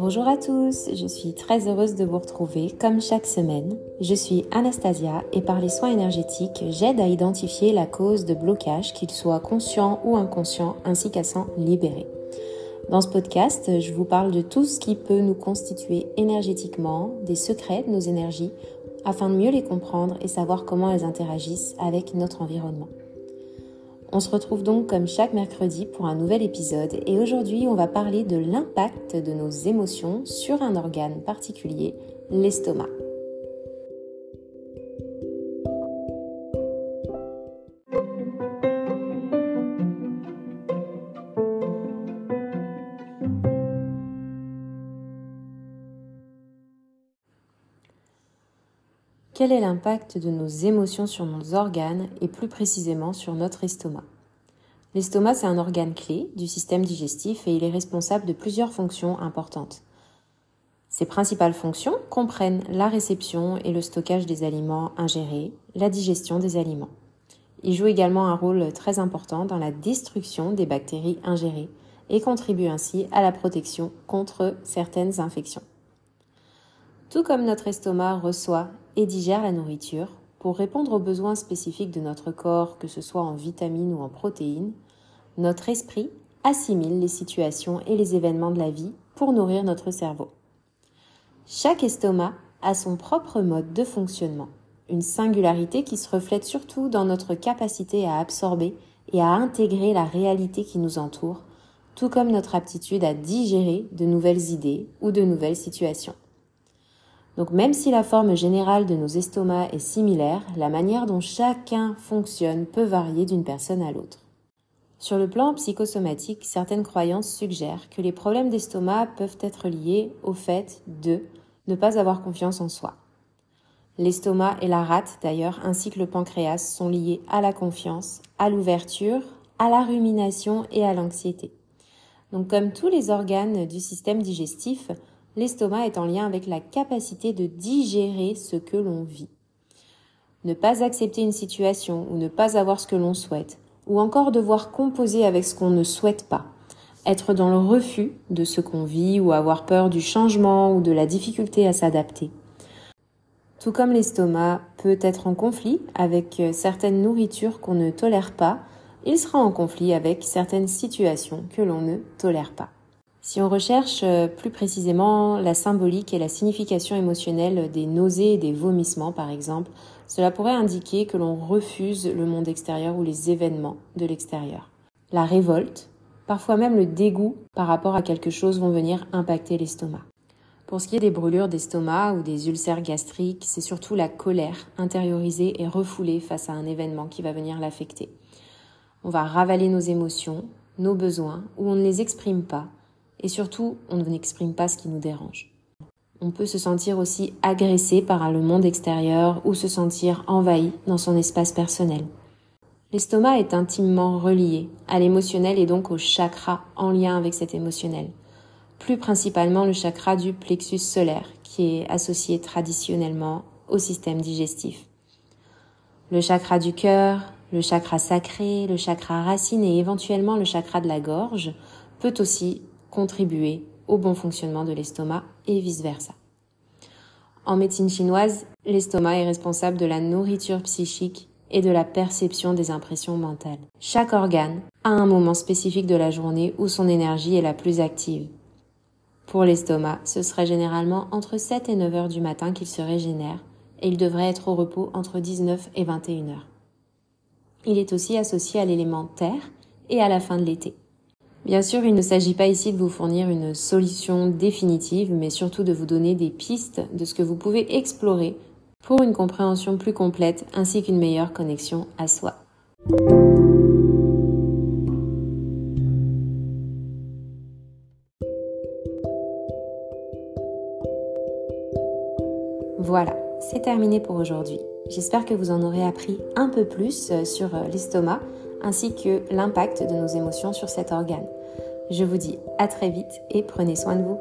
Bonjour à tous, je suis très heureuse de vous retrouver comme chaque semaine. Je suis Anastasia et par les soins énergétiques, j'aide à identifier la cause de blocage, qu'il soit conscient ou inconscient, ainsi qu'à s'en libérer. Dans ce podcast, je vous parle de tout ce qui peut nous constituer énergétiquement, des secrets de nos énergies, afin de mieux les comprendre et savoir comment elles interagissent avec notre environnement. On se retrouve donc comme chaque mercredi pour un nouvel épisode et aujourd'hui on va parler de l'impact de nos émotions sur un organe particulier, l'estomac. Quel est l'impact de nos émotions sur nos organes et plus précisément sur notre estomac ? L'estomac, c'est un organe clé du système digestif et il est responsable de plusieurs fonctions importantes. Ses principales fonctions comprennent la réception et le stockage des aliments ingérés, la digestion des aliments. Il joue également un rôle très important dans la destruction des bactéries ingérées et contribue ainsi à la protection contre certaines infections. Tout comme notre estomac reçoit et digère la nourriture, pour répondre aux besoins spécifiques de notre corps, que ce soit en vitamines ou en protéines, notre esprit assimile les situations et les événements de la vie pour nourrir notre cerveau. Chaque estomac a son propre mode de fonctionnement, une singularité qui se reflète surtout dans notre capacité à absorber et à intégrer la réalité qui nous entoure, tout comme notre aptitude à digérer de nouvelles idées ou de nouvelles situations. Donc même si la forme générale de nos estomacs est similaire, la manière dont chacun fonctionne peut varier d'une personne à l'autre. Sur le plan psychosomatique, certaines croyances suggèrent que les problèmes d'estomac peuvent être liés au fait de ne pas avoir confiance en soi. L'estomac et la rate d'ailleurs, ainsi que le pancréas, sont liés à la confiance, à l'ouverture, à la rumination et à l'anxiété. Donc comme tous les organes du système digestif, l'estomac est en lien avec la capacité de digérer ce que l'on vit. Ne pas accepter une situation ou ne pas avoir ce que l'on souhaite, ou encore devoir composer avec ce qu'on ne souhaite pas, être dans le refus de ce qu'on vit ou avoir peur du changement ou de la difficulté à s'adapter. Tout comme l'estomac peut être en conflit avec certaines nourritures qu'on ne tolère pas, il sera en conflit avec certaines situations que l'on ne tolère pas. Si on recherche plus précisément la symbolique et la signification émotionnelle des nausées et des vomissements par exemple, cela pourrait indiquer que l'on refuse le monde extérieur ou les événements de l'extérieur. La révolte, parfois même le dégoût par rapport à quelque chose vont venir impacter l'estomac. Pour ce qui est des brûlures d'estomac ou des ulcères gastriques, c'est surtout la colère intériorisée et refoulée face à un événement qui va venir l'affecter. On va ravaler nos émotions, nos besoins, ou on ne les exprime pas. Et surtout, on n'exprime pas ce qui nous dérange. On peut se sentir aussi agressé par le monde extérieur ou se sentir envahi dans son espace personnel. L'estomac est intimement relié à l'émotionnel et donc au chakra en lien avec cet émotionnel. Plus principalement le chakra du plexus solaire qui est associé traditionnellement au système digestif. Le chakra du cœur, le chakra sacré, le chakra racine et éventuellement le chakra de la gorge peut aussi contribuer au bon fonctionnement de l'estomac et vice-versa. En médecine chinoise, l'estomac est responsable de la nourriture psychique et de la perception des impressions mentales. Chaque organe a un moment spécifique de la journée où son énergie est la plus active. Pour l'estomac, ce serait généralement entre 7 et 9 heures du matin qu'il se régénère et il devrait être au repos entre 19 et 21 heures. Il est aussi associé à l'élément terre et à la fin de l'été. Bien sûr, il ne s'agit pas ici de vous fournir une solution définitive, mais surtout de vous donner des pistes de ce que vous pouvez explorer pour une compréhension plus complète ainsi qu'une meilleure connexion à soi. Voilà, c'est terminé pour aujourd'hui. J'espère que vous en aurez appris un peu plus sur l'estomac ainsi que l'impact de nos émotions sur cet organe. Je vous dis à très vite et prenez soin de vous.